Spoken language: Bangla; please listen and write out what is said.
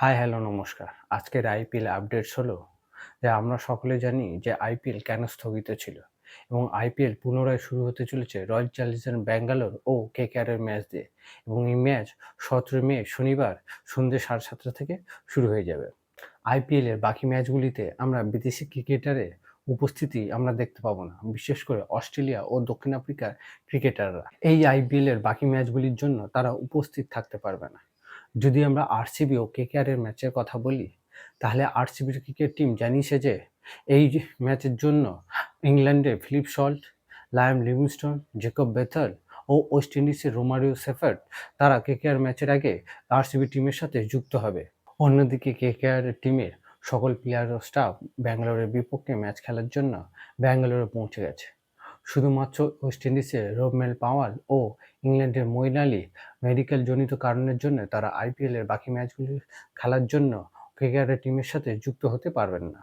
হাই, হ্যালো, নমস্কার। আজকের আইপিএল আপডেটস হলো যে আমরা সকলে জানি যে আইপিএল কেন স্থগিত ছিল এবং আইপিএল পুনরায় শুরু হতে চলেছে রয়্যাল চ্যালেঞ্জার্স ব্যাঙ্গালোর ও কেকেআরের ম্যাচ দিয়ে এবং এই ম্যাচ 17 মে শনিবার সন্ধ্যে 7:30 থেকে শুরু হয়ে যাবে। আইপিএলের বাকি ম্যাচগুলিতে আমরা বিদেশি ক্রিকেটারের উপস্থিতি আমরা দেখতে পাবো না, বিশেষ করে অস্ট্রেলিয়া ও দক্ষিণ আফ্রিকার ক্রিকেটাররা এই আইপিএলের বাকি ম্যাচগুলির জন্য তারা উপস্থিত থাকতে পারবে না। যদি আমরা আরসিবি ও কেকেআরের ম্যাচের কথা বলি, তাহলে আরসিবির ক্রিকেট টিম জানিয়েছে যে এই যে ম্যাচের জন্য ইংল্যান্ডের Philip Salt, Liam Livingstone, Jacob Bethell ও ওয়েস্ট ইন্ডিজের রোমারিও সেফার্ড তারা কেকেআর ম্যাচের আগে আরসিবি টিমের সাথে যুক্ত হবে। অন্যদিকে কেকেআর টিমের সকল প্লেয়ার ও স্টাফ ব্যাঙ্গালোরের বিপক্ষে ম্যাচ খেলার জন্য ব্যাঙ্গালোরে পৌঁছে গেছে। শুধুমাত্র ওয়েস্ট ইন্ডিজের রোমেল পাওয়াল ও ইংল্যান্ডের মঈন আলী মেডিকেল জনিত কারণের জন্য তারা আইপিএলের বাকি ম্যাচগুলি খেলার জন্য কেকেআরের টিমের সাথে যুক্ত হতে পারবেন না।